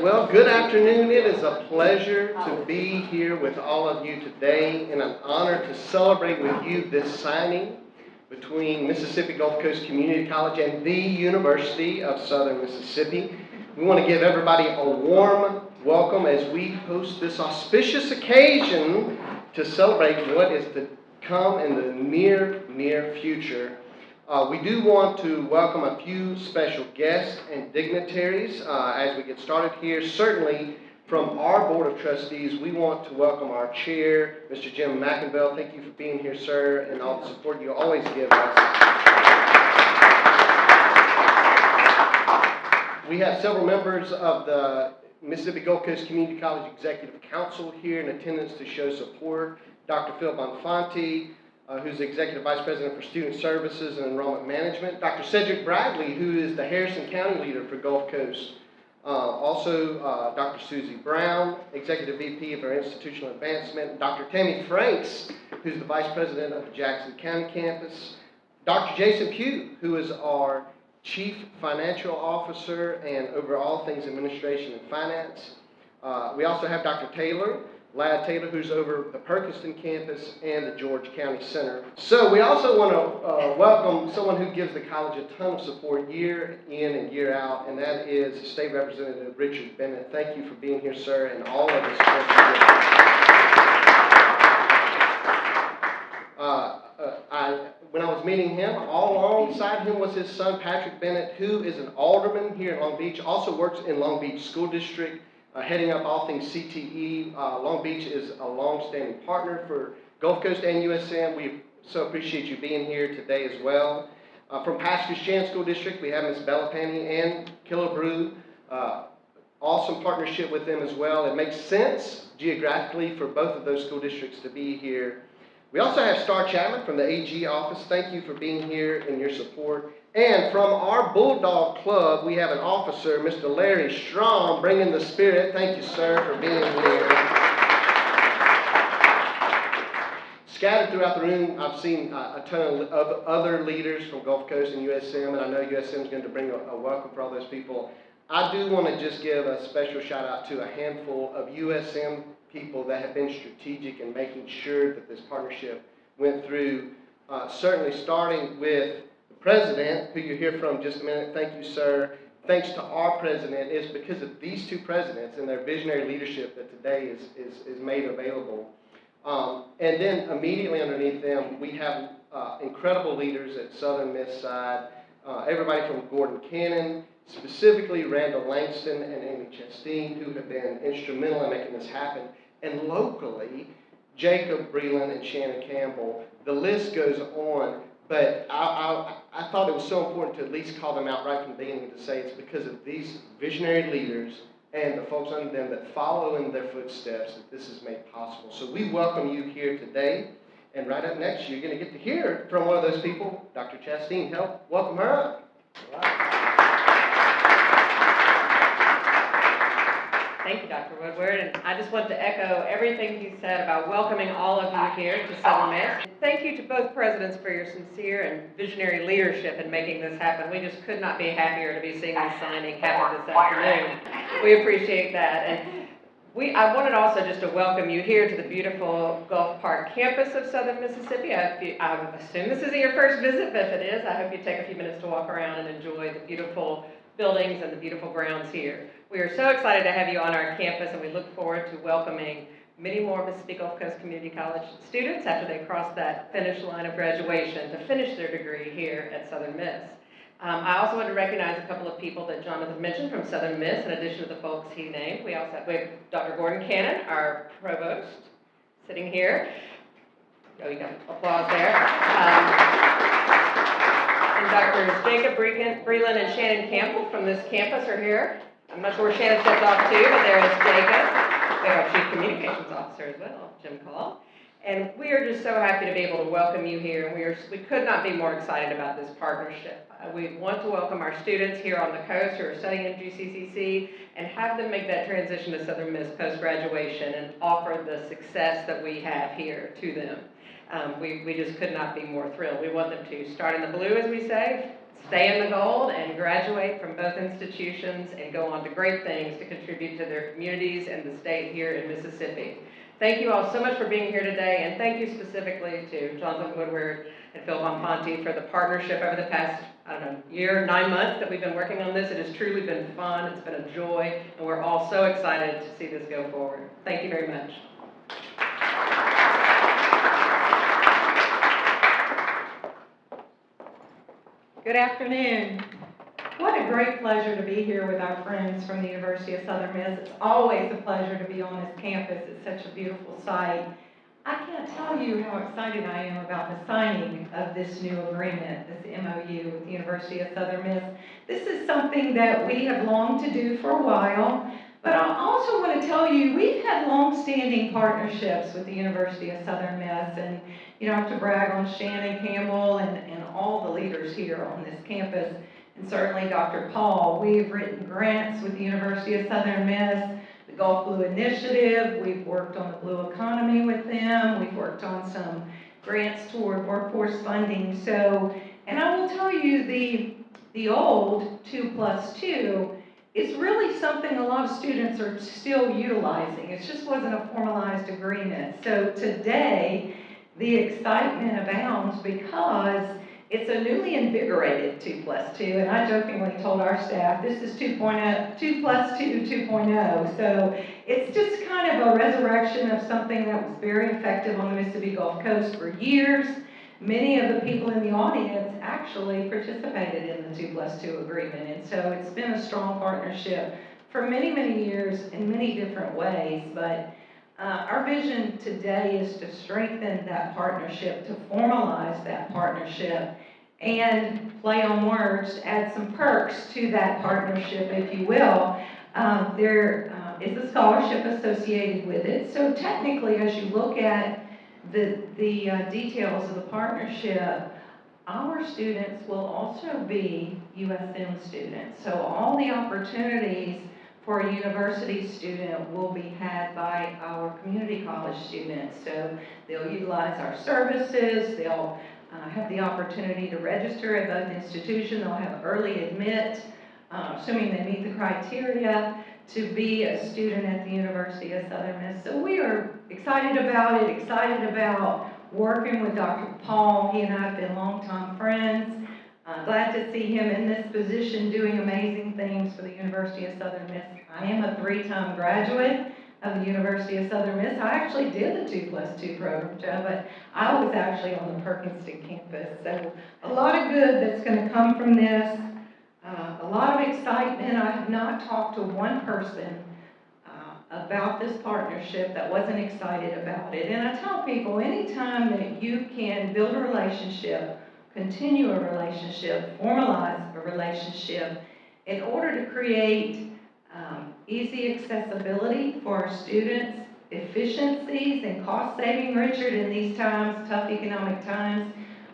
Well, good afternoon. It is a pleasure to be here with all of you today, and an honor to celebrate with you this signing between Mississippi Gulf Coast Community College and the University of Southern Mississippi. We want to give everybody a warm welcome as we host this auspicious occasion to celebrate what is to come in the near future. We do want to welcome a few special guests and dignitaries as we get started here. Certainly, from our Board of Trustees, we want to welcome our chair, Mr. Jim McInville. Thank you for being here, sir, and all the support you always give us. We have several members of the Mississippi Gulf Coast Community College Executive Council here in attendance to show support. Dr. Phil Bonfanti, who's the Executive Vice President for Student Services and Enrollment Management. Dr. Cedric Bradley, who is the Harrison County Leader for Gulf Coast. Dr. Susie Brown, Executive VP of our Institutional Advancement. Dr. Tammy Franks, who's the Vice President of the Jackson County Campus. Dr. Jason Pugh, who is our Chief Financial Officer and over all things administration and finance. We also have Dr. Ladd Taylor, who's over the Perkinston campus and the George County Center. So we also want to welcome someone who gives the college a ton of support year in and year out, and that is State Representative Richard Bennett. Thank you for being here, sir, and all of the support you give. When I was meeting him, all alongside him was his son, Patrick Bennett, who is an alderman here in Long Beach, also works in Long Beach School District, heading up all things CTE. Long Beach is a long-standing partner for Gulf Coast and USM. We so appreciate you being here today as well. From Pasco-Shan School District, we have Ms. Bellapani and Killebrew. Awesome partnership with them as well. It makes sense geographically for both of those school districts to be here. We also have Star Chapman from the AG office. Thank you for being here and your support. And from our Bulldog Club, we have an officer, Mr. Larry Strong, bringing the spirit. Thank you, sir, for being here. Scattered throughout the room, I've seen a ton of other leaders from Gulf Coast and USM, and I know USM is going to bring a welcome for all those people. I do want to just give a special shout out to a handful of USM people that have been strategic in making sure that this partnership went through, certainly starting with President, who you'll hear from in just a minute. Thank you, sir. Thanks to our president. It's because of these two presidents and their visionary leadership that today is made available. And then immediately underneath them, we have incredible leaders at Southern Miss side. Everybody from Gordon Cannon, specifically Randall Langston and Amy Chasteen, who have been instrumental in making this happen. And locally, Jacob Breland and Shannon Campbell. The list goes on. But I thought it was so important to at least call them out right from the beginning to say it's because of these visionary leaders and the folks under them that follow in their footsteps that this is made possible. So we welcome you here today. And right up next, you're going to get to hear from one of those people, Dr. Chasteen. Welcome her up. Thank you, Dr. Woodward, and I just want to echo everything he said about welcoming all of you here to Southern Miss. Thank you to both presidents for your sincere and visionary leadership in making this happen. We just could not be happier to be seeing this signing happen this afternoon. We appreciate that. And I wanted also just to welcome you here to the beautiful Gulf Park campus of Southern Mississippi. I assume this isn't your first visit, but if it is, I hope you take a few minutes to walk around and enjoy the beautiful buildings and the beautiful grounds here. We are so excited to have you on our campus, and we look forward to welcoming many more Mississippi Gulf Coast Community College students after they cross that finish line of graduation to finish their degree here at Southern Miss. I also want to recognize a couple of people that Jonathan mentioned from Southern Miss, in addition to the folks he named. We have Dr. Gordon Cannon, our provost, sitting here. Oh, you got applause there. And Drs. Jacob Breland and Shannon Campbell from this campus are here. I'm not sure where Shannon stepped off too, but there is Jacob. We have our Chief Communications Officer as well, Jim Call. And we are just so happy to be able to welcome you here, and we could not be more excited about this partnership. We want to welcome our students here on the coast who are studying MGCCC and have them make that transition to Southern Miss post-graduation and offer the success that we have here to them. We just could not be more thrilled. We want them to start in the blue, as we say, stay in the gold and graduate from both institutions and go on to great things to contribute to their communities and the state here in Mississippi. Thank you all so much for being here today, and thank you specifically to Jonathan Woodward and Phil Bonfanti for the partnership over the past, year, 9 months that we've been working on this. It has truly been fun, it's been a joy, and we're all so excited to see this go forward. Thank you very much. Good afternoon. What a great pleasure to be here with our friends from the University of Southern Miss. It's always a pleasure to be on this campus. It's such a beautiful site. I can't tell you how excited I am about the signing of this new agreement, this MOU with the University of Southern Miss. This is something that we have longed to do for a while, but I also want to tell you we've had long-standing partnerships with the University of Southern Miss, and I have to brag on Shannon Campbell and all the leaders here on this campus. And certainly Dr. Paul. We've written grants with the University of Southern Miss, the Gulf Blue Initiative. We've worked on the blue economy with them. We've worked on some grants toward workforce funding. So, and I will tell you, the old 2+2 is really something a lot of students are still utilizing. It just wasn't a formalized agreement. So today, the excitement abounds because it's a newly invigorated 2+2, and I jokingly told our staff, this is 2+2 2.0, so it's just kind of a resurrection of something that was very effective on the Mississippi Gulf Coast for years. Many of the people in the audience actually participated in the 2+2 agreement, and so it's been a strong partnership for many, many years in many different ways, but our vision today is to strengthen that partnership, to formalize that partnership, and play on words, add some perks to that partnership, if you will. There is a scholarship associated with it. So technically, as you look at the details of the partnership, our students will also be USM students. So all the opportunities for a university student will be had by our community college students. So they'll utilize our services, they'll have the opportunity to register at both institutions, they'll have early admit, assuming they meet the criteria, to be a student at the University of Southern Miss. So we are excited about it, excited about working with Dr. Paul. He and I have been longtime friends. Glad to see him in this position doing amazing things for the University of Southern Miss. I am a 3-time graduate of the University of Southern Miss. I actually did the 2+2 program, Joe, but I was actually on the Perkinston campus. So a lot of good that's going to come from this. A lot of excitement. I have not talked to one person about this partnership that wasn't excited about it. And I tell people, anytime that you can build a relationship, continue a relationship, formalize a relationship in order to create easy accessibility for our students, efficiencies and cost saving, Richard, in these times, tough economic times,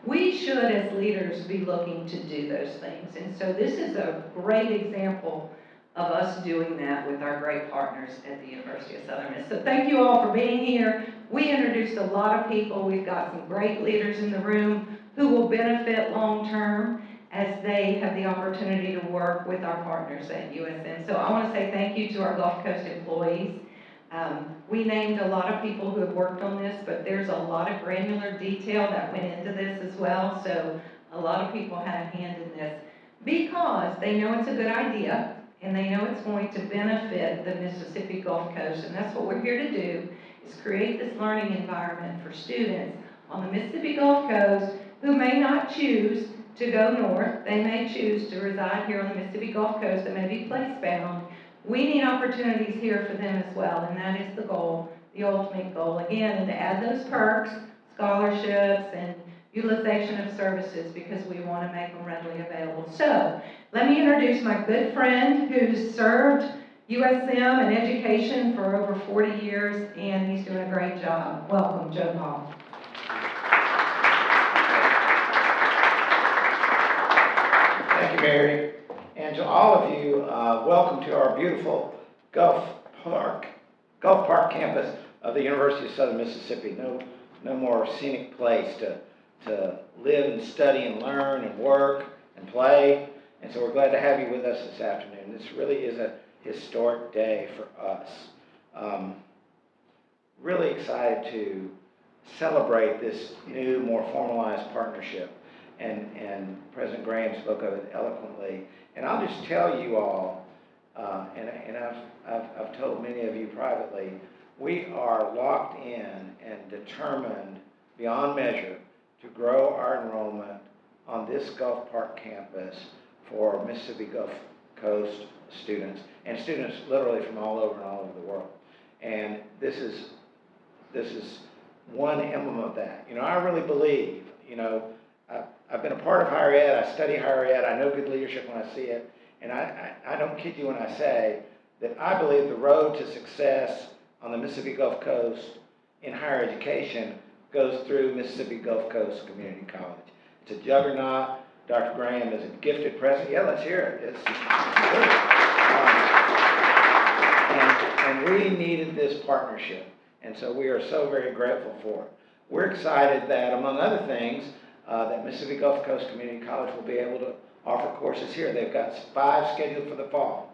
we should as leaders be looking to do those things. And so this is a great example of us doing that with our great partners at the University of Southern Miss. So thank you all for being here. We introduced a lot of people. We've got some great leaders in the room who will benefit long term as they have the opportunity to work with our partners at USM. So I want to say thank you to our Gulf Coast employees. We named a lot of people who have worked on this, but there's a lot of granular detail that went into this as well. So a lot of people had a hand in this because they know it's a good idea and they know it's going to benefit the Mississippi Gulf Coast. And that's what we're here to do, is create this learning environment for students on the Mississippi Gulf Coast who may not choose to go north. They may choose to reside here on the Mississippi Gulf Coast. They may be place-bound. We need opportunities here for them as well, and that is the goal, the ultimate goal. Again, and to add those perks, scholarships, and utilization of services, because we want to make them readily available. So, let me introduce my good friend who's served USM and education for over 40 years, and he's doing a great job. Welcome, Joe Hall. Thank you, Mary. And to all of you, welcome to our beautiful Gulf Park campus of the University of Southern Mississippi. No more scenic place to live and study and learn and work and play. And so we're glad to have you with us this afternoon. This really is a historic day for us. Really excited to celebrate this new, more formalized partnership. And President Graham spoke of it eloquently. And I'll just tell you all, and I've told many of you privately, we are locked in and determined beyond measure to grow our enrollment on this Gulf Park campus for Mississippi Gulf Coast students, and students literally from all over the world. And this is one emblem of that. You know, I really believe, you know, I've been a part of higher ed, I study higher ed, I know good leadership when I see it, and I don't kid you when I say that I believe the road to success on the Mississippi Gulf Coast in higher education goes through Mississippi Gulf Coast Community College. It's a juggernaut. Dr. Graham is a gifted president. Yeah, let's hear it. It's good. And we needed this partnership, and so we are so very grateful for it. We're excited that, among other things, that Mississippi Gulf Coast Community College will be able to offer courses here. They've got 5 scheduled for the fall.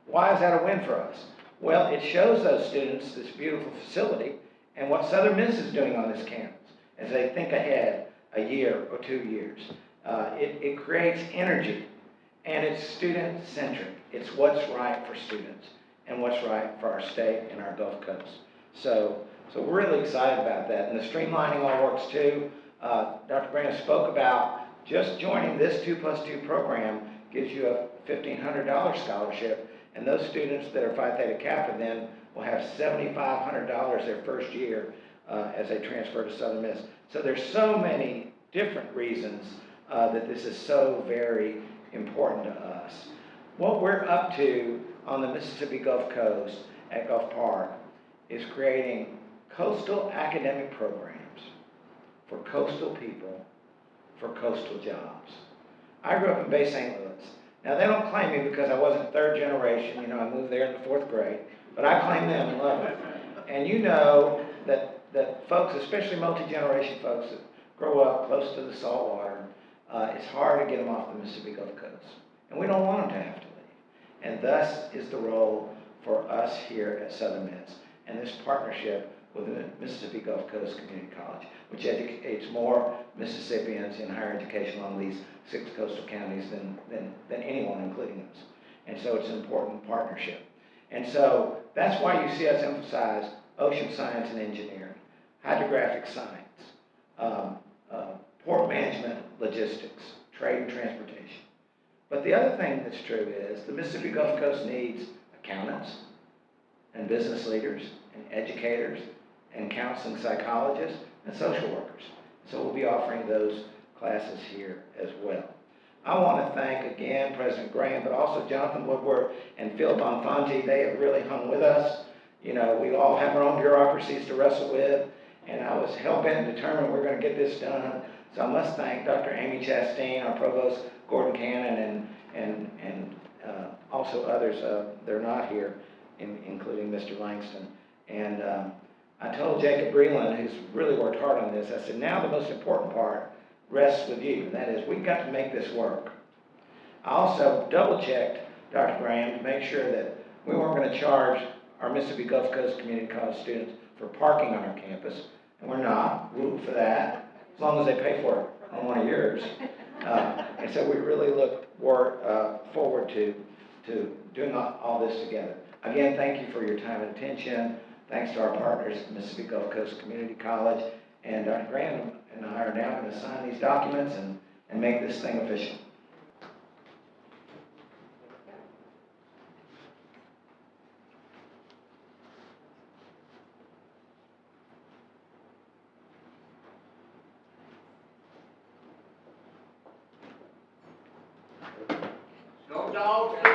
Why is that a win for us? Well, it shows those students this beautiful facility and what Southern Miss is doing on this campus as they think ahead a year or 2 years. It creates energy, and it's student-centric. It's what's right for students and what's right for our state and our Gulf Coast. So we're really excited about that. And the streamlining all works too. Dr. Graham spoke about just joining this 2+2 program gives you a $1,500 scholarship, and those students that are Phi Theta Kappa then will have $7,500 their first year as they transfer to Southern Miss. So there's so many different reasons that this is so very important to us. What we're up to on the Mississippi Gulf Coast at Gulf Park is creating coastal academic programs for coastal people, for coastal jobs. I grew up in Bay St. Louis. Now, they don't claim me because I wasn't 3rd generation. You know, I moved there in the 4th grade. But I claim them and love it. And you know that folks, especially multi-generation folks that grow up close to the salt water, it's hard to get them off the Mississippi Gulf Coast. And we don't want them to have to leave. And thus is the role for us here at Southern Miss and this partnership with the Mississippi Gulf Coast Community College, which educates more Mississippians in higher education along these 6 coastal counties than anyone, including us. And so it's an important partnership. And so that's why you see us emphasize ocean science and engineering, hydrographic science, port management, logistics, trade and transportation. But the other thing that's true is the Mississippi Gulf Coast needs accountants and business leaders and educators and counseling psychologists and social workers. So we'll be offering those classes here as well. I want to thank again President Graham, but also Jonathan Woodward and Phil Bonfanti. They have really hung with us. You know, we all have our own bureaucracies to wrestle with, and I was hell-bent and determined we're going to get this done. So I must thank Dr. Amy Chastain, our provost, Gordon Cannon, and also others. They're not here, including Mr. Langston. And I told Jacob Breland, who's really worked hard on this, I said, now the most important part rests with you. And that is, we've got to make this work. I also double-checked Dr. Graham to make sure that we weren't going to charge our Mississippi Gulf Coast Community College students for parking on our campus. And we're not. Root for that, as long as they pay for it on one of yours. And so we really look forward to doing all this together. Again, thank you for your time and attention. Thanks to our partners at Mississippi Gulf Coast Community College. And Dr. Graham and I are now going to sign these documents and make this thing official. Go Dogs!